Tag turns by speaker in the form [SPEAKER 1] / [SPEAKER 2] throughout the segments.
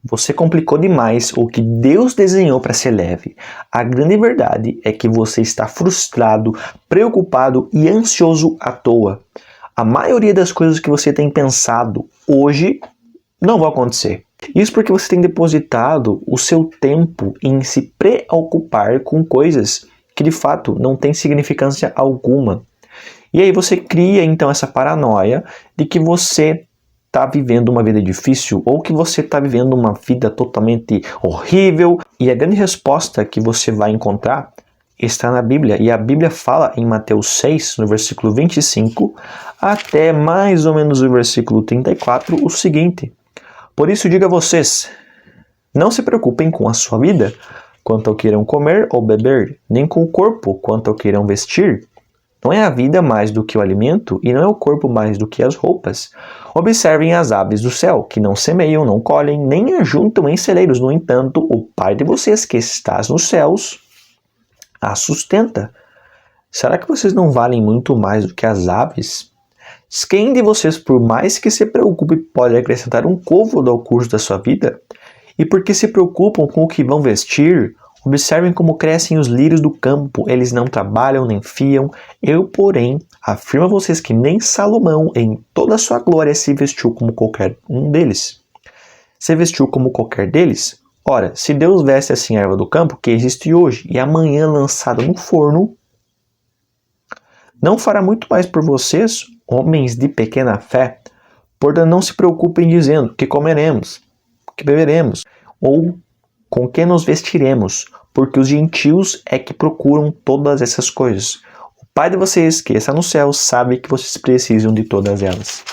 [SPEAKER 1] Você complicou demais o que Deus desenhou para ser leve. A grande verdade é que você está frustrado, preocupado e ansioso à toa. A maioria das coisas que você tem pensado hoje não vão acontecer. Isso porque você tem depositado o seu tempo em se preocupar com coisas que de fato não têm significância alguma. E aí você cria então essa paranoia de que você está vivendo uma vida difícil ou que você está vivendo uma vida totalmente horrível. E a grande resposta que você vai encontrar está na Bíblia. E a Bíblia fala em Mateus 6, no versículo 25, até mais ou menos o versículo 34, o seguinte: por isso digo a vocês, não se preocupem com a sua vida, quanto ao que irão comer ou beber, nem com o corpo, quanto ao que irão vestir. Não é a vida mais do que o alimento, e não é o corpo mais do que as roupas. Observem as aves do céu, que não semeiam, não colhem, nem ajuntam em celeiros. No entanto, o Pai de vocês que estás nos céus as sustenta. Será que vocês não valem muito mais do que as aves? Quem de vocês, por mais que se preocupe, pode acrescentar um côvado ao curso da sua vida? E porque se preocupam com o que vão vestir, observem como crescem os lírios do campo, eles não trabalham nem fiam. Eu, porém, afirmo a vocês que nem Salomão, em toda a sua glória, se vestiu como qualquer um deles. Se vestiu como qualquer deles? Ora, se Deus veste assim a erva do campo, que existe hoje, e amanhã lançada no forno, não fará muito mais por vocês, homens de pequena fé? Portanto, não se preocupem dizendo que comeremos, que beberemos, ou com que nos vestiremos, porque os gentios é que procuram todas essas coisas. O Pai de vocês, que está no céu, sabe que vocês precisam de todas elas.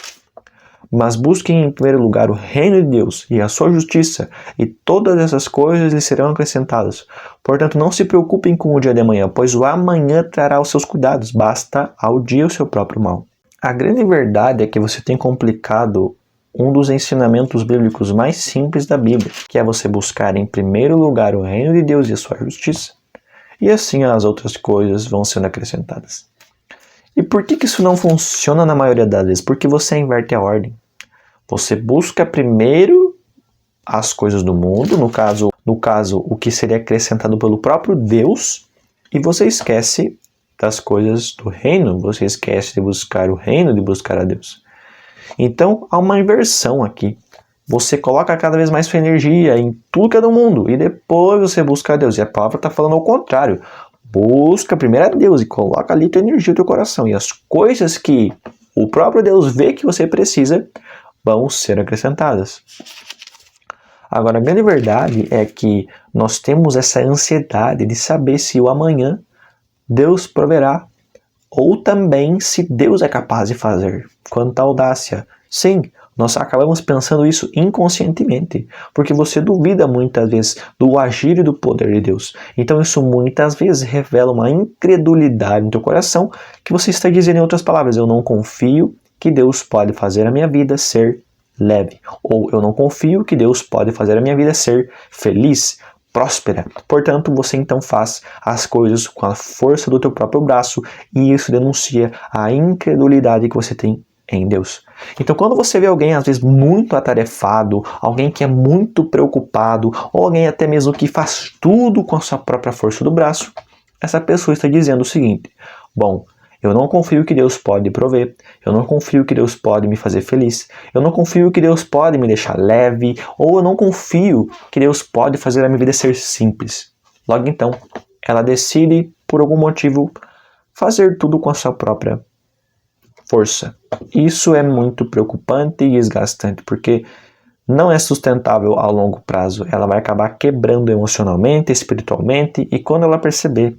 [SPEAKER 1] Mas busquem em primeiro lugar o reino de Deus e a sua justiça, e todas essas coisas lhes serão acrescentadas. Portanto, não se preocupem com o dia de amanhã, pois o amanhã trará os seus cuidados, basta ao dia o seu próprio mal. A grande verdade é que você tem complicado um dos ensinamentos bíblicos mais simples da Bíblia, que é você buscar em primeiro lugar o reino de Deus e a sua justiça, e assim as outras coisas vão sendo acrescentadas. E por que isso não funciona na maioria das vezes? Porque você inverte a ordem. Você busca primeiro as coisas do mundo, no caso o que seria acrescentado pelo próprio Deus, e você esquece das coisas do reino, você esquece de buscar o reino, de buscar a Deus. Então, há uma inversão aqui. Você coloca cada vez mais sua energia em tudo que é do mundo e depois você busca a Deus. E a palavra está falando ao contrário. Busca primeiro a Deus e coloca ali tua energia, teu coração. E as coisas que o próprio Deus vê que você precisa vão ser acrescentadas. Agora, a grande verdade é que nós temos essa ansiedade de saber se o amanhã Deus proverá, ou também se Deus é capaz de fazer. Quanta audácia! Sim, nós acabamos pensando isso inconscientemente, porque você duvida muitas vezes do agir e do poder de Deus. Então isso muitas vezes revela uma incredulidade no teu coração, que você está dizendo em outras palavras: eu não confio que Deus pode fazer a minha vida ser leve. Ou eu não confio que Deus pode fazer a minha vida ser feliz, próspera. Portanto, você então faz as coisas com a força do teu próprio braço, e isso denuncia a incredulidade que você tem em Deus. Então, quando você vê alguém às vezes muito atarefado, alguém que é muito preocupado, ou alguém até mesmo que faz tudo com a sua própria força do braço, essa pessoa está dizendo o seguinte: bom, eu não confio que Deus pode prover, eu não confio que Deus pode me fazer feliz, eu não confio que Deus pode me deixar leve, ou eu não confio que Deus pode fazer a minha vida ser simples. Logo então, ela decide, por algum motivo, fazer tudo com a sua própria força. Isso é muito preocupante e desgastante, porque não é sustentável a longo prazo. Ela vai acabar quebrando emocionalmente, espiritualmente, e quando ela perceber,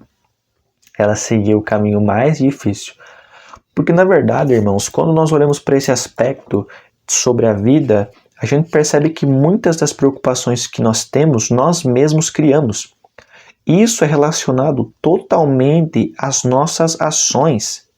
[SPEAKER 1] ela seguiu o caminho mais difícil. Porque na verdade, irmãos, quando nós olhamos para esse aspecto sobre a vida, a gente percebe que muitas das preocupações que nós temos, nós mesmos criamos. Isso é relacionado totalmente às nossas ações.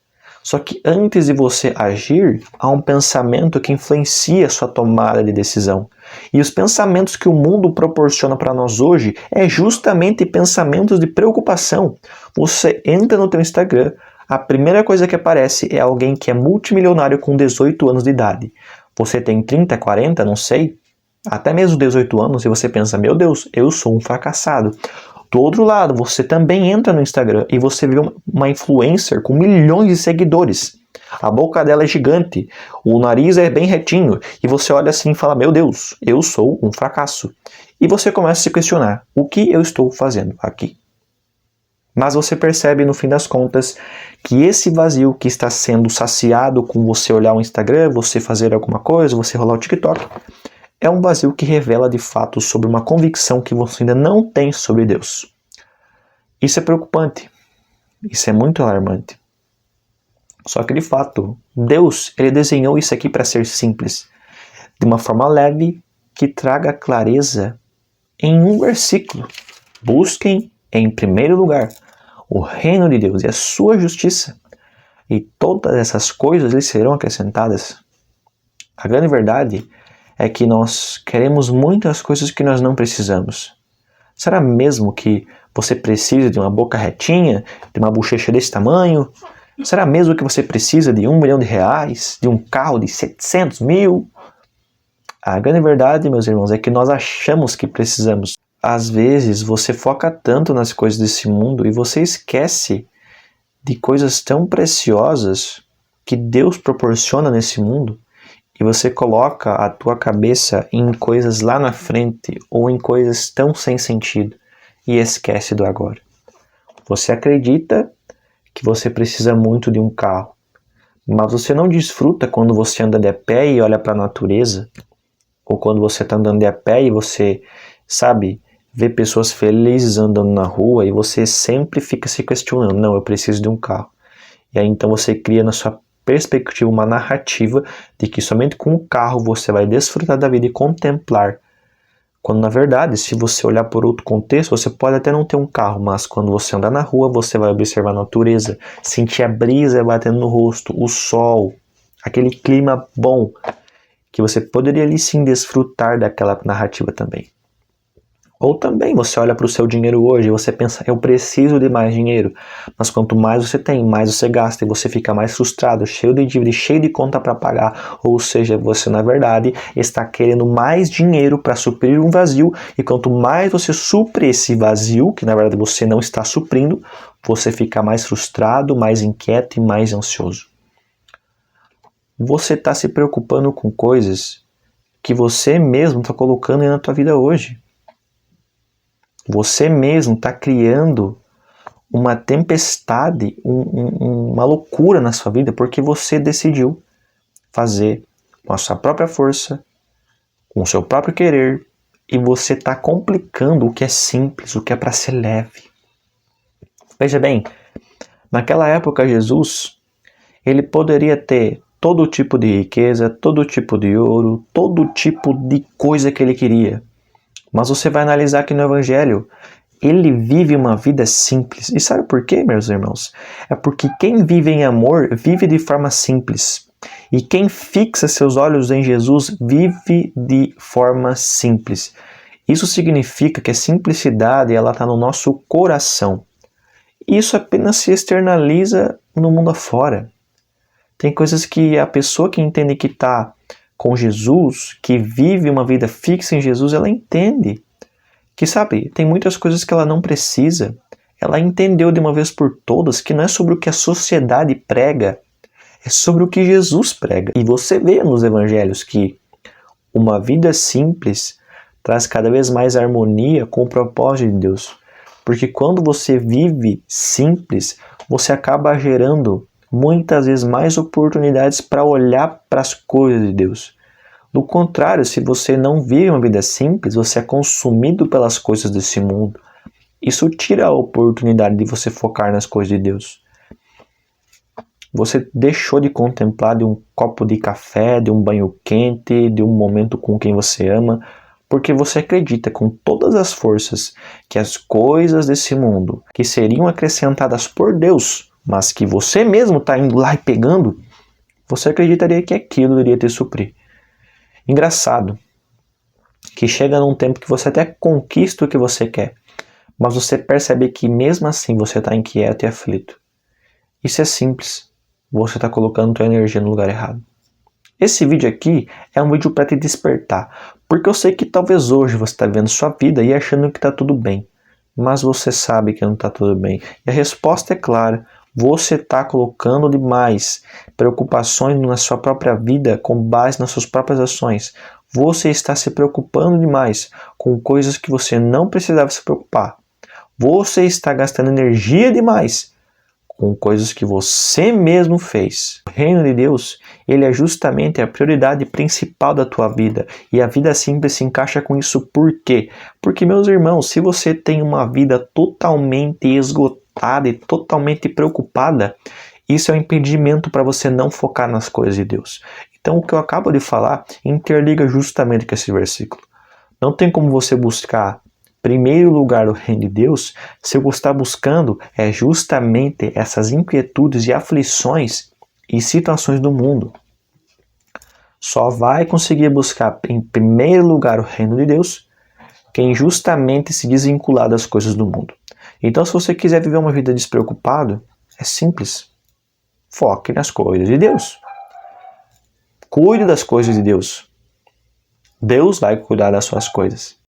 [SPEAKER 1] Só que antes de você agir, há um pensamento que influencia a sua tomada de decisão. E os pensamentos que o mundo proporciona para nós hoje é justamente pensamentos de preocupação. Você entra no teu Instagram, a primeira coisa que aparece é alguém que é multimilionário com 18 anos de idade. Você tem 30, 40, não sei. até mesmo 18 anos, e você pensa, meu Deus, eu sou um fracassado. Do outro lado, você também entra no Instagram e você vê uma influencer com milhões de seguidores. A boca dela é gigante, o nariz é bem retinho, e você olha assim e fala, meu Deus, eu sou um fracasso. E você começa a se questionar, o que eu estou fazendo aqui? Mas você percebe no fim das contas que esse vazio que está sendo saciado com você olhar o Instagram, você fazer alguma coisa, você rolar o TikTok, é um vazio que revela de fato sobre uma convicção que você ainda não tem sobre Deus. Isso é preocupante. Isso é muito alarmante. Só que de fato, Deus, ele desenhou isso aqui para ser simples, de uma forma leve que traga clareza em um versículo. Busquem em primeiro lugar o reino de Deus e a sua justiça, e todas essas coisas lhes serão acrescentadas. A grande verdade é que nós queremos muitas coisas que nós não precisamos. Será mesmo que você precisa de uma boca retinha, de uma bochecha desse tamanho? Será mesmo que você precisa de R$1 milhão, de um carro de 700 mil? A grande verdade, meus irmãos, é que nós achamos que precisamos. Às vezes você foca tanto nas coisas desse mundo e você esquece de coisas tão preciosas que Deus proporciona nesse mundo, e você coloca a tua cabeça em coisas lá na frente ou em coisas tão sem sentido e esquece do agora. Você acredita que você precisa muito de um carro, mas você não desfruta quando você anda de a pé e olha para a natureza, ou quando você está andando de a pé e você, vê pessoas felizes andando na rua e você sempre fica se questionando, não, eu preciso de um carro. E aí então você cria na sua perspectiva uma narrativa de que somente com o carro você vai desfrutar da vida e contemplar. Quando na verdade, se você olhar por outro contexto, você pode até não ter um carro, mas quando você andar na rua, você vai observar a natureza, sentir a brisa batendo no rosto, o sol, aquele clima bom, que você poderia ali sim desfrutar daquela narrativa também. Ou também você olha para o seu dinheiro hoje e você pensa, eu preciso de mais dinheiro. Mas quanto mais você tem, mais você gasta e você fica mais frustrado, cheio de dívida, cheio de conta para pagar. Ou seja, você na verdade está querendo mais dinheiro para suprir um vazio, e quanto mais você supre esse vazio, que na verdade você não está suprindo, você fica mais frustrado, mais inquieto e mais ansioso. Você está se preocupando com coisas que você mesmo está colocando aí na tua vida hoje. Você mesmo está criando uma tempestade, uma loucura na sua vida, porque você decidiu fazer com a sua própria força, com o seu próprio querer, e você está complicando o que é simples, o que é para ser leve. Veja bem, naquela época Jesus, ele poderia ter todo tipo de riqueza, todo tipo de ouro, todo tipo de coisa que ele queria. Mas você vai analisar que no Evangelho, ele vive uma vida simples. E sabe por quê, meus irmãos? É porque quem vive em amor, vive de forma simples. E quem fixa seus olhos em Jesus, vive de forma simples. Isso significa que a simplicidade está no nosso coração. Isso apenas se externaliza no mundo afora. Tem coisas que a pessoa que entende que está com Jesus, que vive uma vida fixa em Jesus, ela entende que, tem muitas coisas que ela não precisa. Ela entendeu de uma vez por todas que não é sobre o que a sociedade prega, é sobre o que Jesus prega. E você vê nos evangelhos que uma vida simples traz cada vez mais harmonia com o propósito de Deus. Porque quando você vive simples, você acaba gerando muitas vezes mais oportunidades para olhar para as coisas de Deus. Do contrário, se você não vive uma vida simples, você é consumido pelas coisas desse mundo. Isso tira a oportunidade de você focar nas coisas de Deus. Você deixou de contemplar de um copo de café, de um banho quente, de um momento com quem você ama, porque você acredita com todas as forças que as coisas desse mundo, que seriam acrescentadas por Deus, mas que você mesmo está indo lá e pegando, você acreditaria que aquilo iria te suprir. Engraçado que chega num tempo que você até conquista o que você quer, mas você percebe que mesmo assim você está inquieto e aflito. Isso é simples. Você está colocando tua energia no lugar errado. Esse vídeo aqui é um vídeo para te despertar, porque eu sei que talvez hoje você está vendo sua vida e achando que está tudo bem, mas você sabe que não está tudo bem. E a resposta é clara, você está colocando demais preocupações na sua própria vida com base nas suas próprias ações. Você está se preocupando demais com coisas que você não precisava se preocupar. Você está gastando energia demais com coisas que você mesmo fez. O reino de Deus, ele é justamente a prioridade principal da tua vida. E a vida simples se encaixa com isso por quê? Porque, meus irmãos, se você tem uma vida totalmente esgotada e totalmente preocupada, isso é um impedimento para você não focar nas coisas de Deus. Então, o que eu acabo de falar interliga justamente com esse versículo. Não tem como você buscar primeiro lugar o reino de Deus se você está buscando justamente essas inquietudes e aflições e situações do mundo. Só vai conseguir buscar em primeiro lugar o reino de Deus quem justamente se desvincular das coisas do mundo. Então, se você quiser viver uma vida despreocupado, é simples. Foque nas coisas de Deus. Cuide das coisas de Deus. Deus vai cuidar das suas coisas.